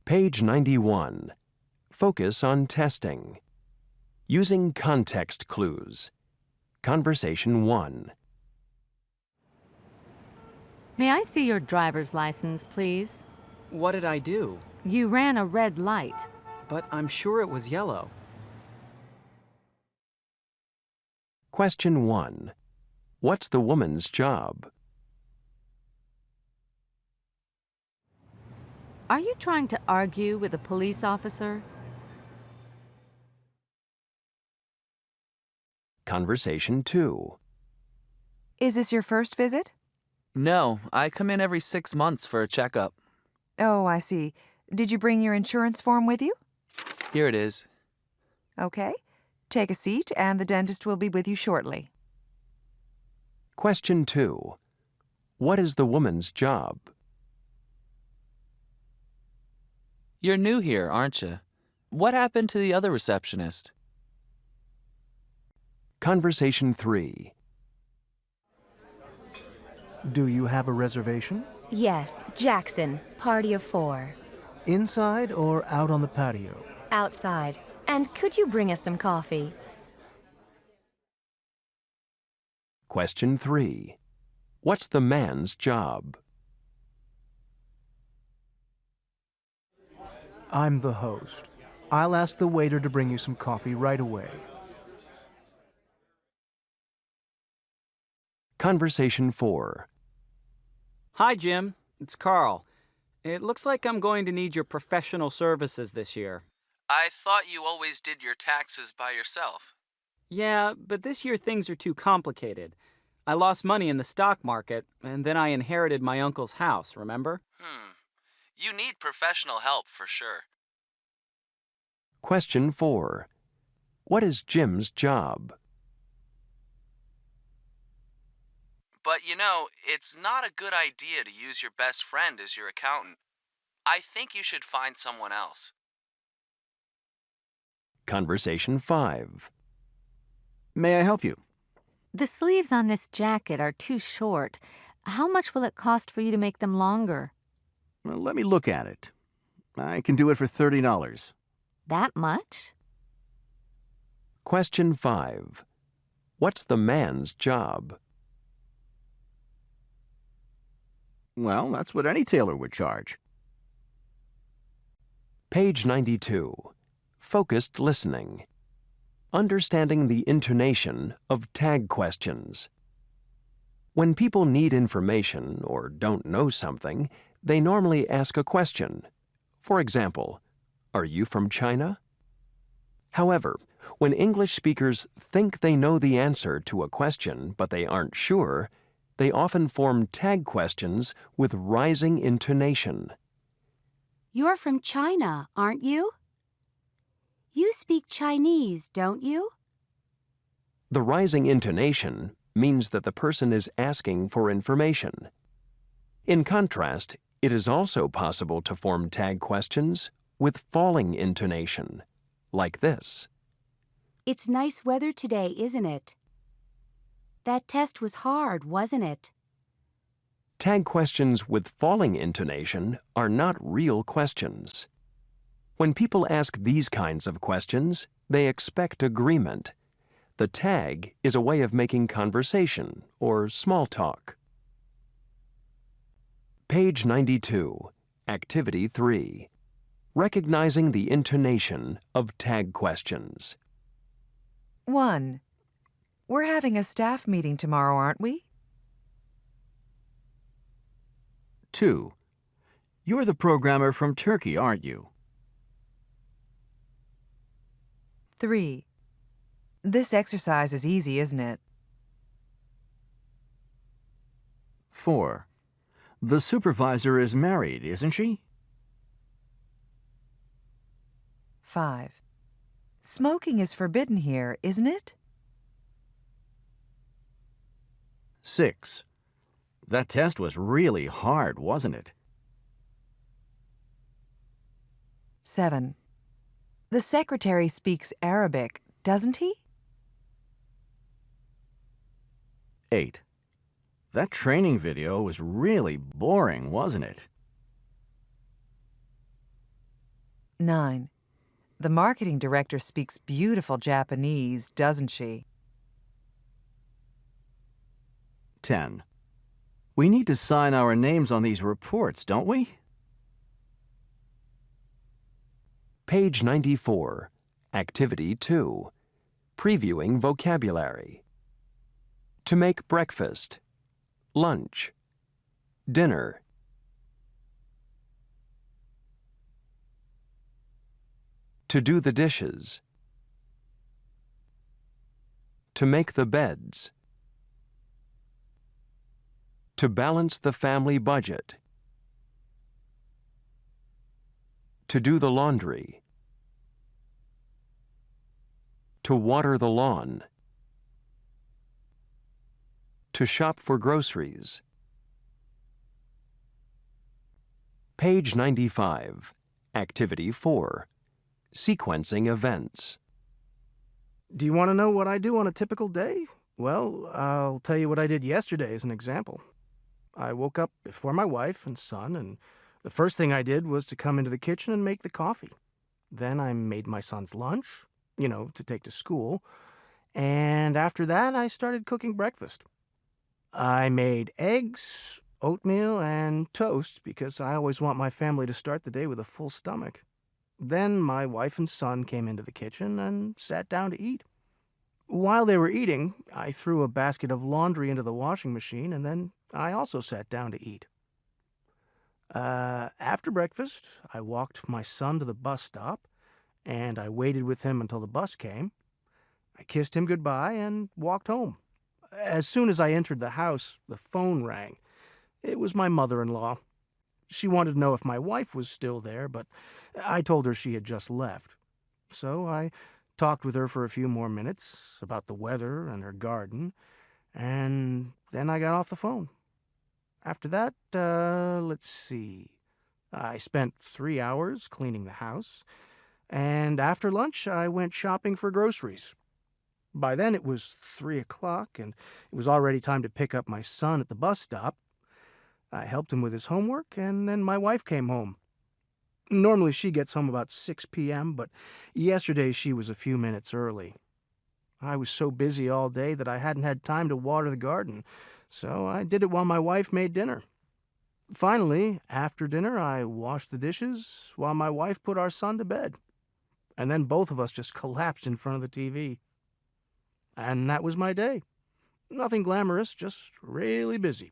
Page 91. Focus on testing. Using context clues. Conversation 1. May I see your driver's license, please? What did I do? You ran a red light. But I'm sure it was yellow. Question 1. What's the woman's job? Are you trying to argue with a police officer? Conversation 2. Is this your first visit? No, I come in every 6 months for a checkup. Oh, I see. Did you bring your insurance form with you? Here it is. Okay. Take a seat, and the dentist will be with you shortly. Question 2. What is the woman's job? You're new here, aren't you? What happened to the other receptionist? Conversation 3. Do you have a reservation? Yes, Jackson, party of 4. Inside or out on the patio? Outside. And could you bring us some coffee? Question 3. What's the man's job? I'm the host. I'll ask the waiter to bring you some coffee right away. Conversation 4. Hi, Jim. It's Carl. It looks like I'm going to need your professional services this year. I thought you always did your taxes by yourself. Yeah, but this year things are too complicated. I lost money in the stock market, and then I inherited my uncle's house, remember? You need professional help for sure. Question 4. What is Jim's job? But you know, it's not a good idea to use your best friend as your accountant. I think you should find someone else. Conversation 5. May I help you? The sleeves on this jacket are too short. How much will it cost for you to make them longer? Well, let me look at it. I can do it for $30. That much? Question 5. What's the man's job? Well, that's what any tailor would charge. Page 92. Focused listening. Understanding the intonation of tag questions. When people need information or don't know something, they normally ask a question. For example, are you from China? However, when English speakers think they know the answer to a question but they aren't sure, they often form tag questions with rising intonation. You're from China, aren't you? You speak Chinese, don't you? The rising intonation means that the person is asking for information. In contrast, it is also possible to form tag questions with falling intonation, like this. It's nice weather today, isn't it? That test was hard, wasn't it? Tag questions with falling intonation are not real questions. When people ask these kinds of questions, they expect agreement. The tag is a way of making conversation or small talk. Page 92, Activity 3. Recognizing the intonation of tag questions. 1. We're having a staff meeting tomorrow, aren't we? 2. You're the programmer from Turkey, aren't you? 3. This exercise is easy, isn't it? 4. The supervisor is married, isn't she? 5. Smoking is forbidden here, isn't it? 6. That test was really hard, wasn't it? 7. The secretary speaks Arabic, doesn't he? 8. That training video was really boring, wasn't it? 9. The marketing director speaks beautiful Japanese, doesn't she? 10. We need to sign our names on these reports, don't we? Page 94. Activity 2. Previewing vocabulary. To make breakfast. Lunch. Dinner. To do the dishes. To make the beds. To balance the family budget. To do the laundry. To water the lawn. To shop for groceries. Page 95. Activity 4. Sequencing events. Do you want to know what I do on a typical day? Well, I'll tell you what I did yesterday as an example. I woke up before my wife and son, and the first thing I did was to come into the kitchen and make the coffee. Then I made my son's lunch, to take to school, and after that I started cooking breakfast. I made eggs, oatmeal, and toast because I always want my family to start the day with a full stomach. Then my wife and son came into the kitchen and sat down to eat. While they were eating, I threw a basket of laundry into the washing machine, and then I also sat down to eat. After breakfast, I walked my son to the bus stop, and I waited with him until the bus came. I kissed him goodbye and walked home. As soon as I entered the house, the phone rang. It was my mother-in-law. She wanted to know if my wife was still there, but I told her she had just left. So I talked with her for a few more minutes about the weather and her garden, and then I got off the phone. After that, let's see. I spent 3 hours cleaning the house, and after lunch I went shopping for groceries. By then it was 3 o'clock, and it was already time to pick up my son at the bus stop. I helped him with his homework, and then my wife came home. Normally she gets home about 6 p.m., but yesterday she was a few minutes early. I was so busy all day that I hadn't had time to water the garden, so I did it while my wife made dinner. Finally, after dinner, I washed the dishes while my wife put our son to bed. And then both of us just collapsed in front of the TV. And that was my day. Nothing glamorous, just really busy.